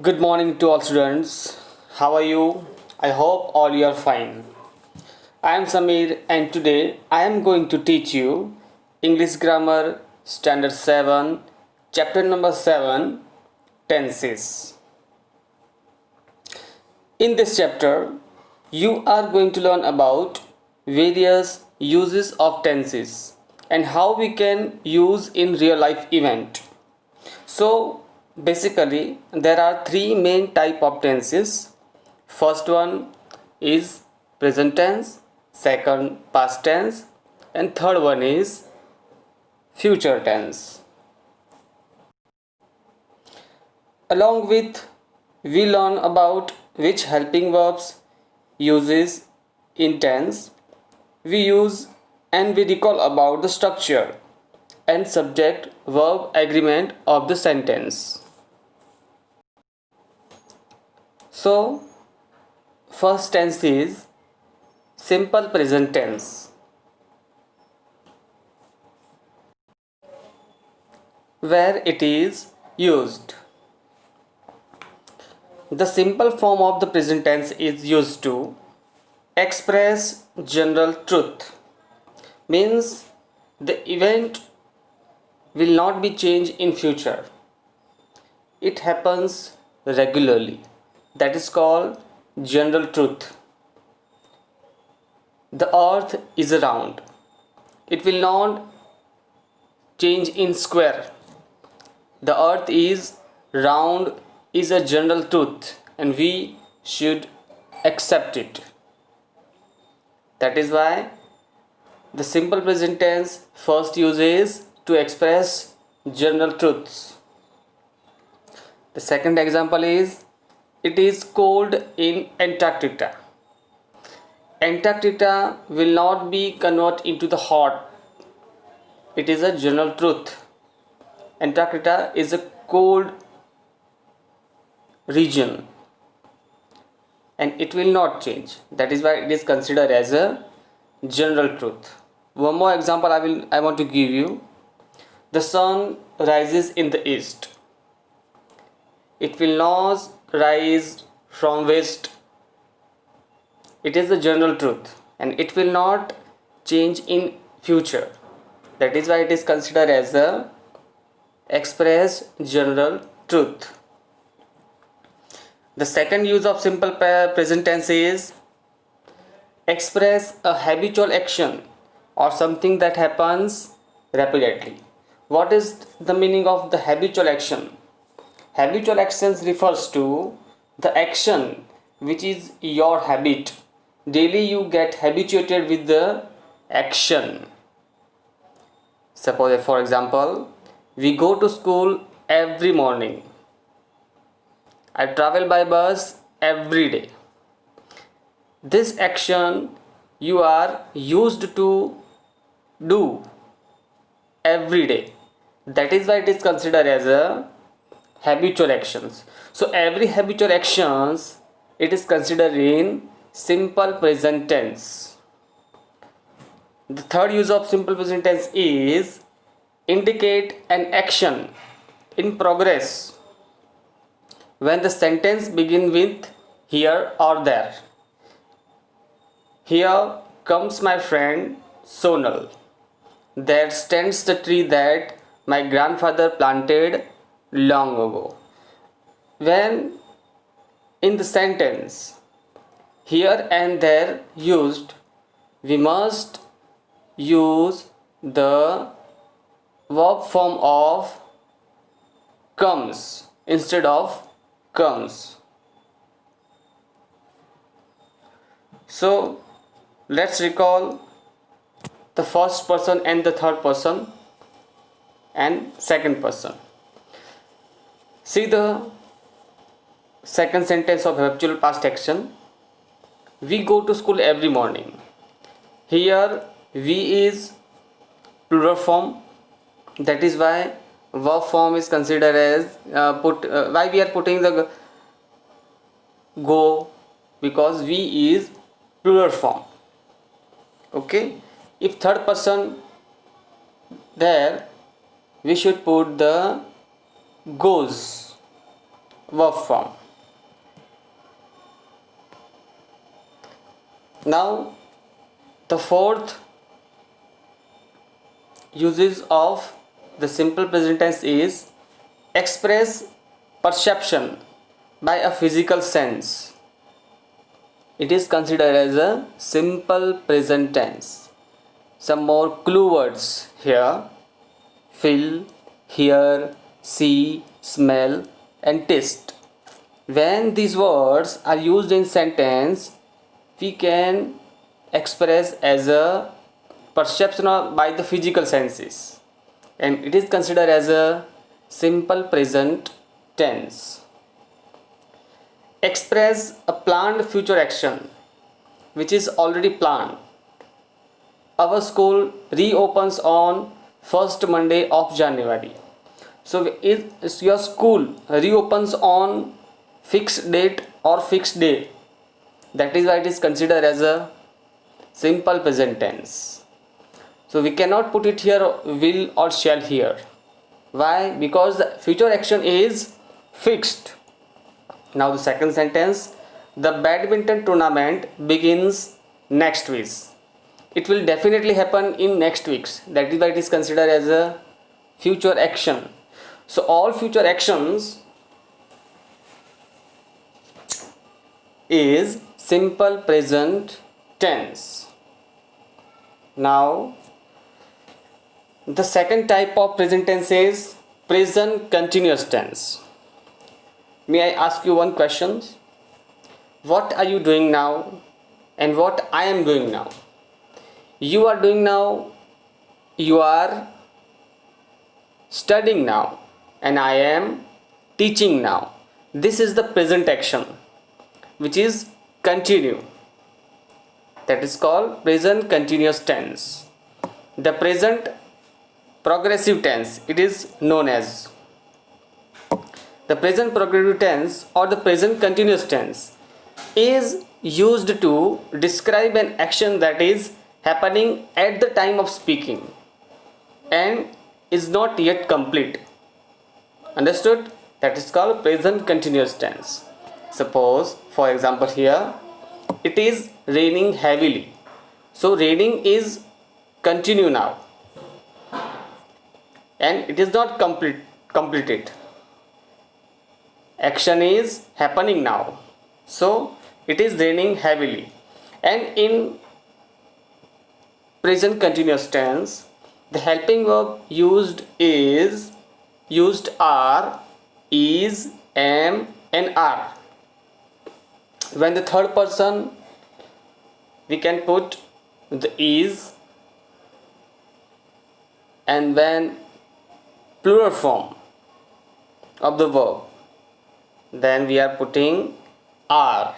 Good morning to all students. How are you? I hope all you are fine. I am Samir and today I am going to teach you English Grammar Standard 7, Chapter number 7, Tenses. In this chapter, you are going to learn about various uses of tenses and how we can use in real life event. So basically there are three main type of tenses. First one is present tense, second past tense, and third one is future tense. Along with we learn about which helping verbs uses in tense, we use and we recall about the structure and subject verb agreement of the sentence. So first tense is simple present tense, where it is used. The simple form of the present tense is used to express general truth, means the event will not be changed in future. It happens regularly. That is called general truth. The earth is round. It will not change in square. The earth is round is a general truth and we should accept it. That is why the simple present tense first uses to express general truths. The second example is it is cold in Antarctica. Antarctica will not be converted into the hot. It is a general truth. Antarctica is a cold region and it will not change. That is why it is considered as a general truth. One more example I want to give you. The sun rises in the east. It will not rise from west. It is the general truth and it will not change in future. That is why it is considered as a express general truth. The second use of simple present tense is express a habitual action or something that happens repeatedly. What is the meaning of the habitual action? Habitual actions refers to the action which is your habit. Daily you get habituated with the action. Suppose for example, we go to school every morning. I travel by bus every day. This action you are used to do every day. That is why it is considered as a habitual actions. So every habitual actions it is considered in simple present tense. The third use of simple present tense is indicate an action in progress when the sentence begins with here or there. Here comes my friend Sonal. There stands the tree that my grandfather planted long ago. When in the sentence here and there used, we must use the verb form of comes instead of comes. So let's recall the first person and the third person and second person. See the second sentence of habitual past action. We go to school every morning. Here we is plural form. That is why verb form is considered as why we are putting the go, because we is plural form. Okay, if third person there we should put the goes. verb form. Now the fourth uses of the simple present tense is express perception by a physical sense. It is considered as a simple present tense. Some more clue words here: feel, hear, see, smell, and taste. When these words are used in sentence, we can express as a perception by the physical senses, and it is considered as a simple present tense. Express a planned future action which is already planned. Our school reopens on first Monday of January. So if your school reopens on fixed date or fixed day, that is why it is considered as a simple present tense. So we cannot put it here will or shall here. Why? Because the future action is fixed. Now the second sentence: the badminton tournament begins next week. It will definitely happen in next weeks. That is why it is considered as a future action. So all future actions is simple present tense. Now the second type of present tense is present continuous tense. May I ask you one question? What are you doing now and what I am doing now? You are doing now, you are studying now, and I am teaching now. This is the present action which is continue. That is called present continuous tense. The present progressive tense, it is known as the present progressive tense or the present continuous tense, is used to describe an action that is happening at the time of speaking and is not yet complete. Understood? That is called present continuous tense. Suppose, for example, here it is raining heavily. So raining is continue now and it is not completed. Action is happening now. So it is raining heavily. And in present continuous tense, the helping verb used are, is, am, and are. When the third person, we can put the is, and when plural form of the verb, then we are putting are.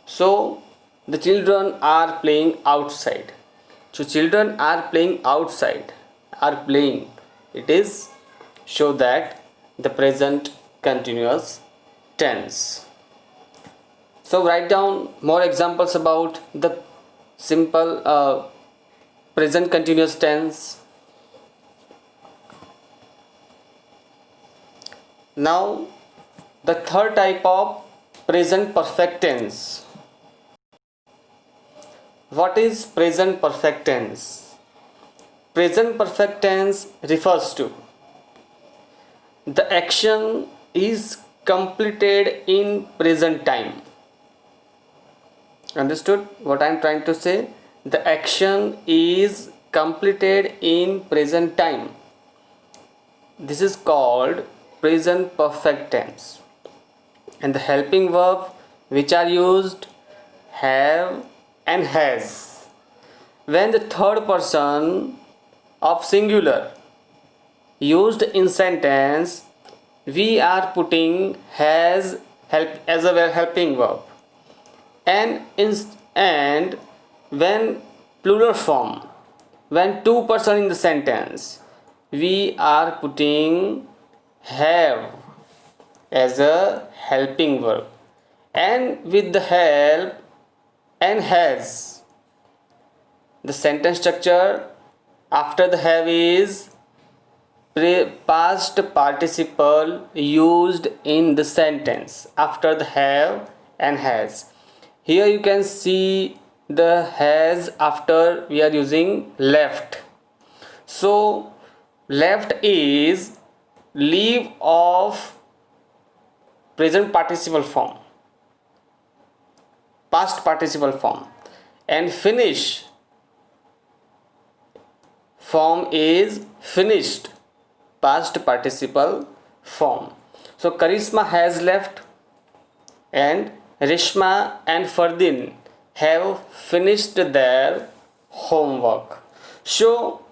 So the children are playing outside. So children are playing outside, are playing. It is show that the present continuous tense. So write down more examples about the simple present continuous tense. Now the third type of present perfect tense. What is present perfect tense? Present perfect tense refers to the action is completed in present time. Understood what I am trying to say? The action is completed in present time. This is called present perfect tense. And the helping verb which are used: have and has. When the third person of singular used in sentence, we are putting has help as a helping verb. And when plural form, when two person in the sentence, we are putting have as a helping verb, and with the help and has. The sentence structure after the have is past participle used in the sentence after the have and has. Here you can see the has after we are using left. So left is leave of present participle form, past participle form, and finish form is finished, past participle form. So Karisma has left and Rishma and Fardin have finished their homework. So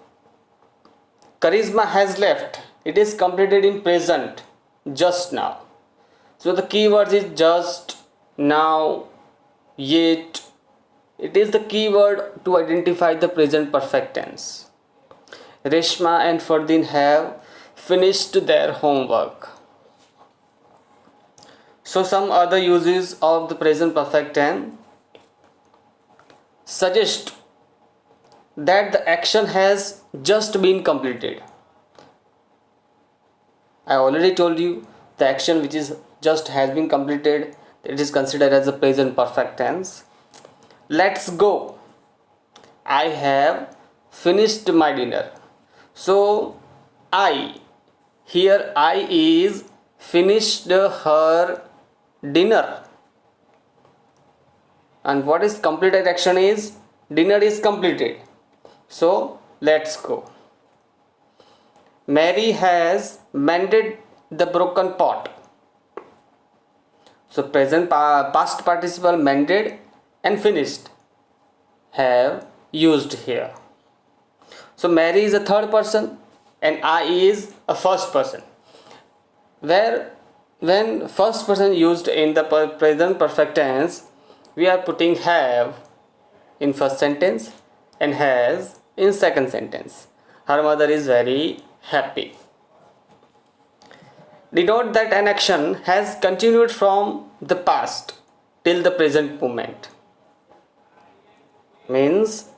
Charisma has left. It is completed in present just now. So the keyword is just, now, yet. It is the keyword to identify the present perfect tense. Reshma and Fardin have finished their homework. So some other uses of the present perfect tense suggest that the action has just been completed. I already told you the action which is just has been completed, it is considered as a present perfect tense. Let's go. I have finished my dinner. So I, here I is finished her dinner. And what is completed action is dinner is completed. So let's go. Mary has mended the broken pot. So present past participle mended and finished have used here. So Mary is a third person and I is a first person. Where when first person used in the present perfect tense, we are putting have in first sentence and has in second sentence. Her mother is very happy. Denote that an action has continued from the past till the present moment. Means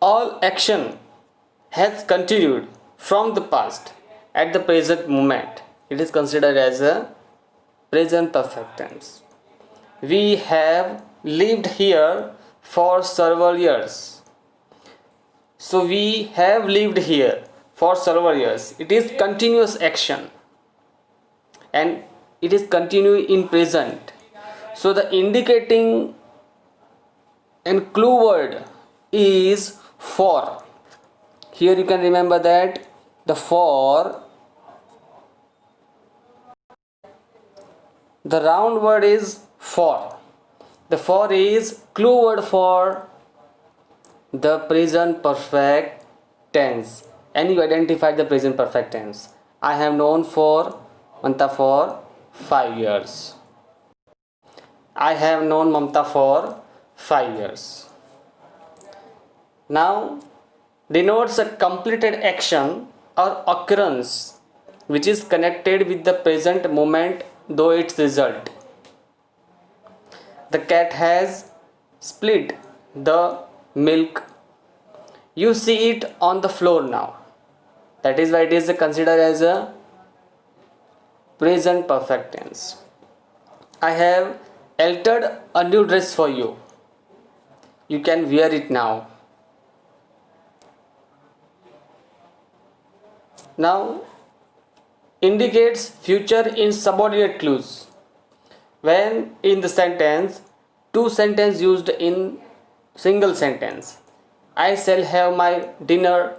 all action has continued from the past at the present moment. It is considered as a present perfect tense. We have lived here for several years. So we have lived here for several years. It is continuous action and it is continuing in present. So the indicating and clue word is for. Here you can remember that the for, the round word is for. The for is clue word for the present perfect tense, and you identify the present perfect tense. I have known for Mamta for 5 years. I have known Mamta for 5 years. Now denotes a completed action or occurrence which is connected with the present moment though its result. The cat has split the milk. You see it on the floor now. That is why it is considered as a present perfect tense. I have altered a new dress for you. You can wear it now. Now indicates future in subordinate clues. When in the sentence, two sentences used in single sentence. I shall have my dinner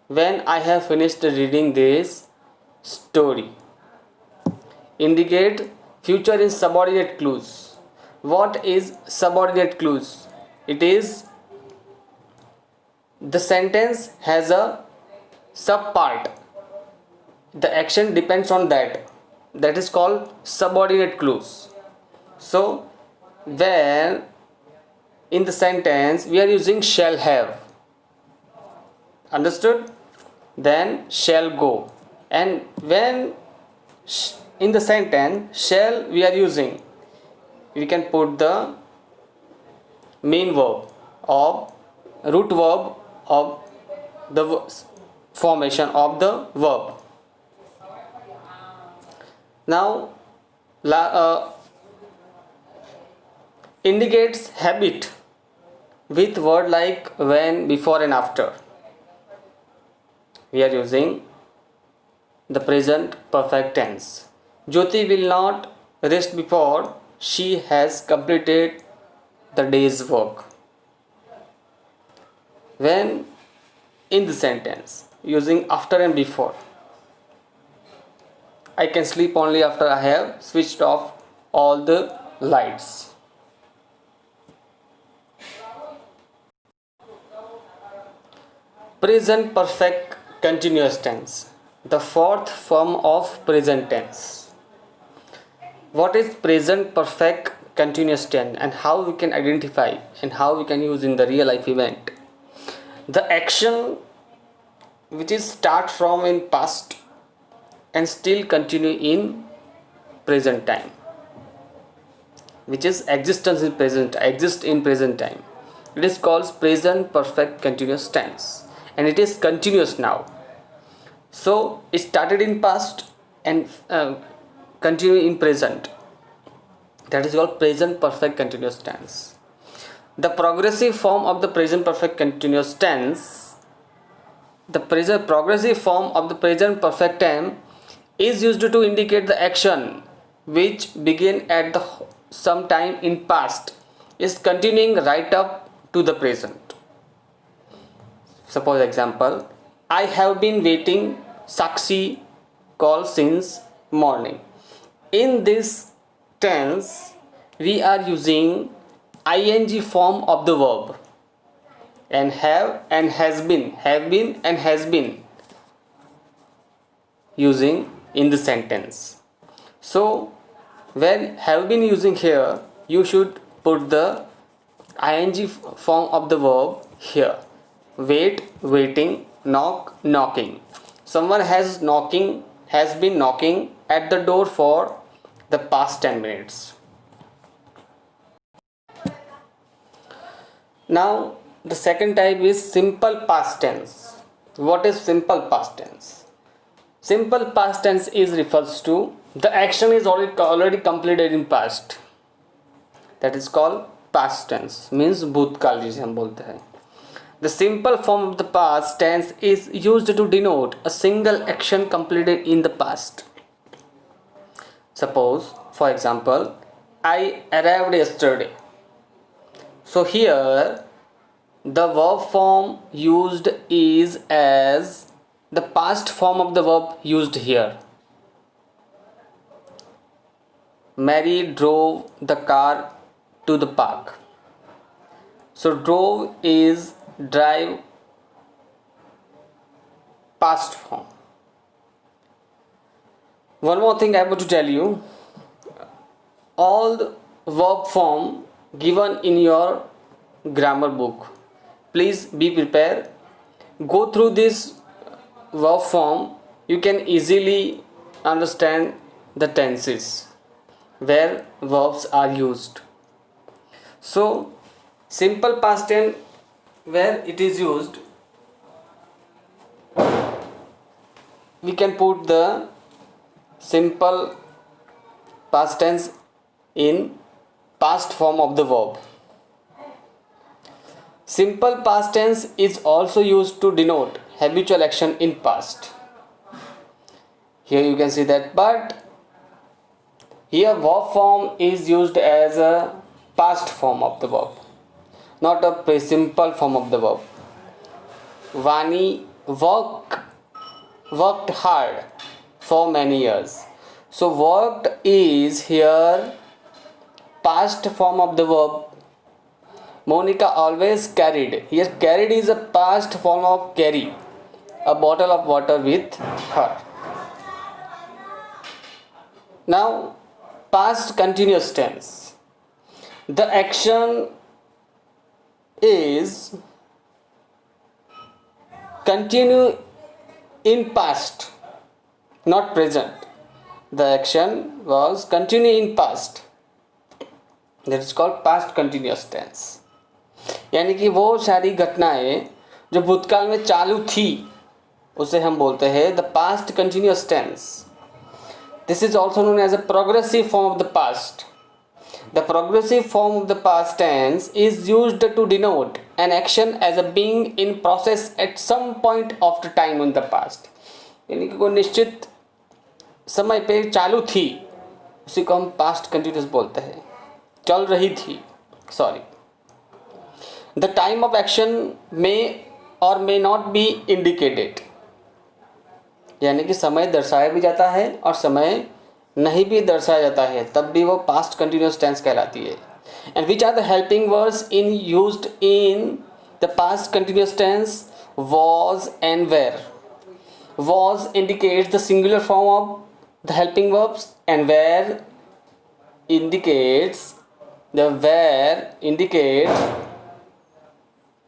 when I have finished reading this story. Indicate future in subordinate clues. What is subordinate clues? It is the sentence has a subpart. The action depends on that. That is called subordinate clues. So when in the sentence we are using shall have, understood? Then shall go. And when in the sentence shall we are using, we can put the main verb of root verb of the formation of the verb. Now, indicates habit with word like when, before and after. We are using the present perfect tense. Jyoti will not rest before she has completed the day's work. When in the sentence, using after and before. I can sleep only after I have switched off all the lights. Present perfect continuous tense, the fourth form of present tense. What is present perfect continuous tense and how we can identify and how we can use in the real life event? The action which is start from in past and still continue in present time, which is existence in present, exist in present time. It is called present perfect continuous tense and it is continuous now. So it started in past and continue in present. That is called present perfect continuous tense. The progressive form of the present perfect continuous tense, the progressive form of the present perfect tense is used to indicate the action which began at the some time in past is continuing right up to the present. Suppose example, I have been waiting Sakshi call since morning. In this tense we are using ing form of the verb and have and has been, and has been using in the sentence. So when have been using here, you should put the ing form of the verb here. Wait, waiting, knock, knocking. Someone has been knocking at the door for the past 10 minutes. Now the second type is simple past tense. What is simple past tense? Simple past tense is refers to the action is already completed in past. That is called past tense, means भूतकाल जिसे हम बोलते हैं. The simple form of the past tense is used to denote a single action completed in the past. Suppose, for example, I arrived yesterday. So here the verb form used is as the past form of the verb used here. Mary drove the car to the park. So drove is drive past form. One more thing I want to tell you, all the verb form given in your grammar book, please be prepared, go through this verb form. You can easily understand the tenses where verbs are used. So simple past tense where it is used, we can put the simple past tense in past form of the verb. Simple past tense is also used to denote habitual action in past. Here you can see that, but here verb form is used as a past form of the verb, not a simple form of the verb. Vani worked hard for many years. So worked is here past form of the verb. Monica always carried. Here carried is a past form of carry a bottle of water with her. Now past continuous tense. The action is continue in past, not present. The action was continue in past. That is called past continuous tense. यानी कि वो सारी घटनाएं जो भूतकाल में चालू थी उसे हम बोलते हैं the past continuous tense. This is also known as a progressive form of the past. The progressive form of the past tense is used to denote an action as a being in process at some point of the time in the past. यानी कि कोई निश्चित समय पे चालू थी, उसी को हम पास्ट कंटिन्यूस बोलते हैं. चल रही थी, sorry. The time of action may और मे नॉट बी इंडिकेटेड, यानी कि समय दर्शाया भी जाता है और समय नहीं भी दर्शाया जाता है, तब भी वो पास्ट कंटिन्यूस टेंस कहलाती है. And which are the helping words in used in the past continuous tense? was and were. Was indicates the singular form of the helping verbs, and where indicates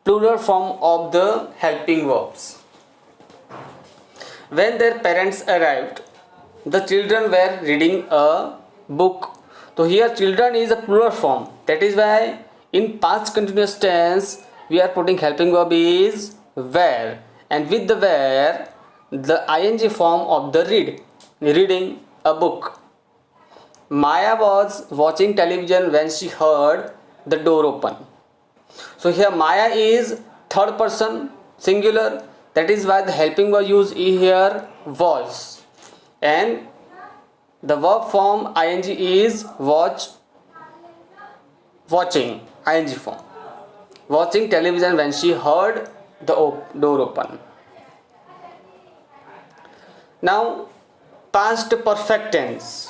plural form of the helping verbs. When their parents arrived, the children were reading a book. So here children is a plural form. That is why in past continuous tense we are putting helping verb is were, and with the were the ing form of the reading a book. Maya was watching television when she heard the door open. So here Maya is third person singular. That is why the helping verb used here was, and the verb form ing is watching ing form, watching television when she heard the door open. Now past perfect tense.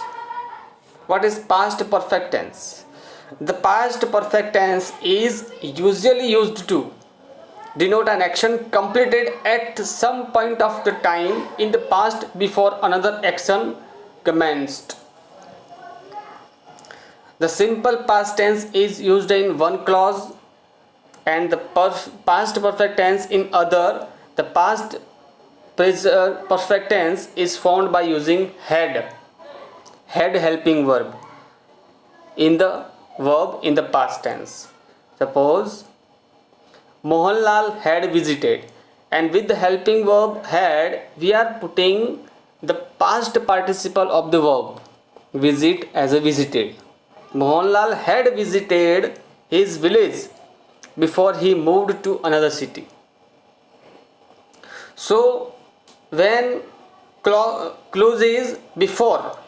What is past perfect tense? The past perfect tense is usually used to denote an action completed at some point of the time in the past before another action commenced. The simple past tense is used in one clause and the past perfect tense in other. The past perfect tense is found by using had helping verb in the verb in the past tense. Suppose Mohanlal had visited, and with the helping verb had we are putting the past participle of the verb visit as a visited. Mohanlal had visited his village before he moved to another city. So when clause is before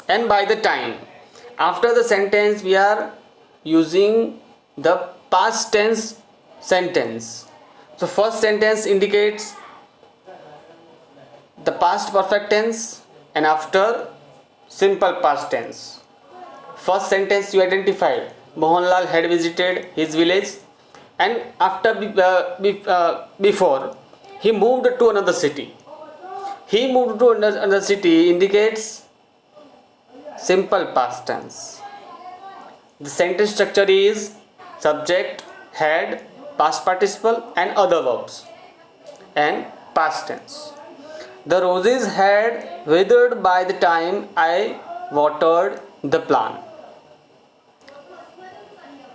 and by the time, after the sentence we are using the past tense sentence. So first sentence indicates the past perfect tense, and after simple past tense. First sentence you identified Mohanlal had visited his village, and after before he moved to another city. He moved to another city indicates simple past tense. The sentence structure is subject, had, past participle and other verbs, and past tense. The roses had withered by the time I watered the plant.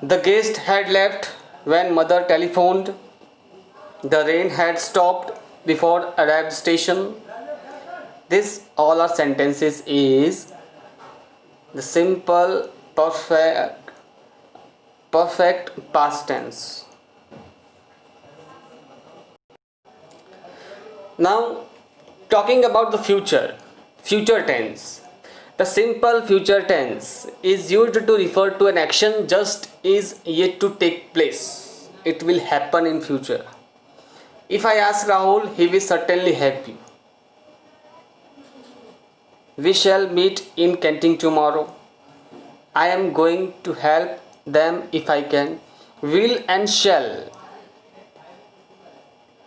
The guest had left when mother telephoned. The rain had stopped before arrived station. This all are sentences is the simple perfect past tense. Now talking about the future tense. The simple future tense is used to refer to an action just is yet to take place. It will happen in future. If I ask Rahul, he will certainly help you. We shall meet in canteen tomorrow. I am going to help them if I can. Will and shall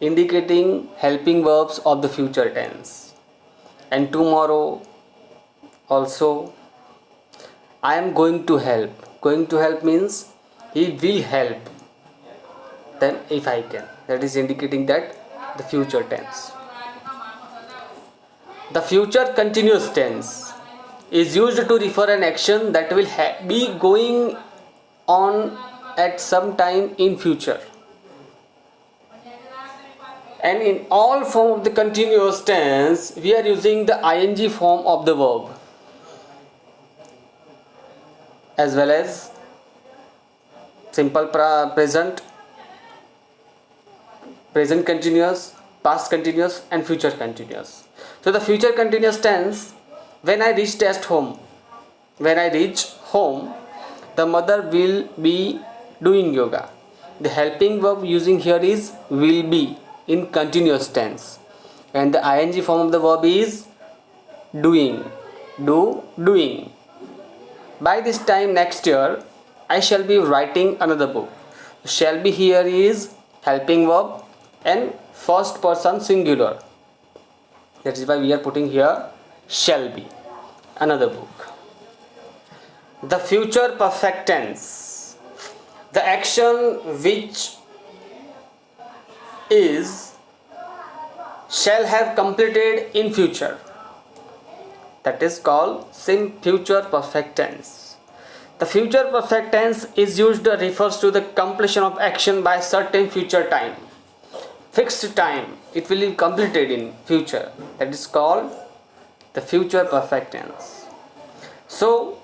indicating helping verbs of the future tense. And tomorrow also I am going to help. Going to help means he will help them if I can. That is indicating that the future tense. The future continuous tense is used to refer an action that will be going on at some time in future. And in all form of the continuous tense we are using the ing form of the verb. as well as simple present, present continuous, past continuous, and future continuous. So the future continuous tense, when I reached at home, when I reach home, the mother will be doing yoga. The helping verb using here is will be in continuous tense, and the ing form of the verb is doing, doing. By this time next year, I shall be writing another book. Shall be here is helping verb and first person singular. That is why we are putting here shall be another book. The future perfect tense, the action which is shall have completed in future, that is called future perfect tense. The future perfect tense is used refers to the completion of action by certain future time, fixed time. It will be completed in future, that is called the future perfect tense. So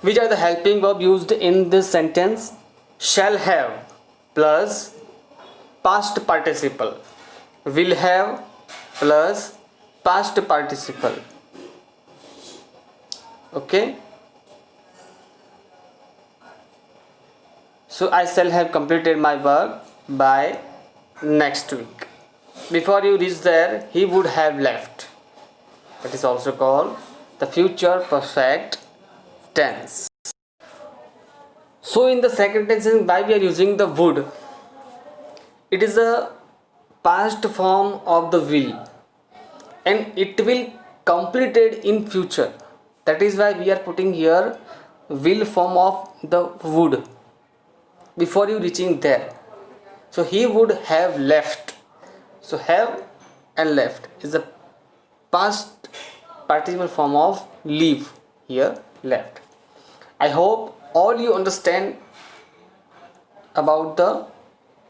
which are the helping verb used in this sentence? Shall have plus past participle, will have plus past participle. Okay, so I shall have completed my work by next week. Before you reach there, he would have left. That is also called the future perfect tense. So in the second tense, why we are using the would? It is a past form of the will, and it will completed in future. That is why we are putting here will form of the would before you reaching there. So he would have left. So have and left is the past participle form of leave, here left. I hope all you understand about the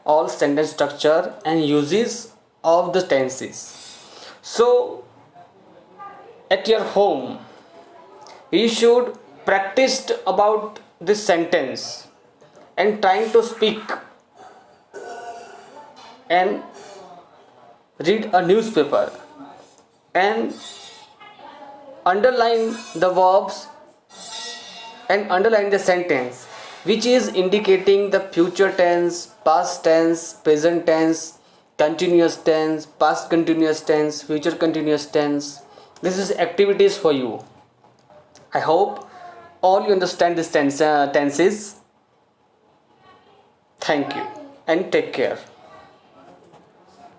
all sentence structure and uses of the tenses. So at your home you should practice about this sentence and trying to speak and read a newspaper and underline the verbs and underline the sentence which is indicating the future tense, past tense, present tense, continuous tense, past continuous tense, future continuous tense. This is activities for you. I hope all you understand this tenses. Thank you and take care.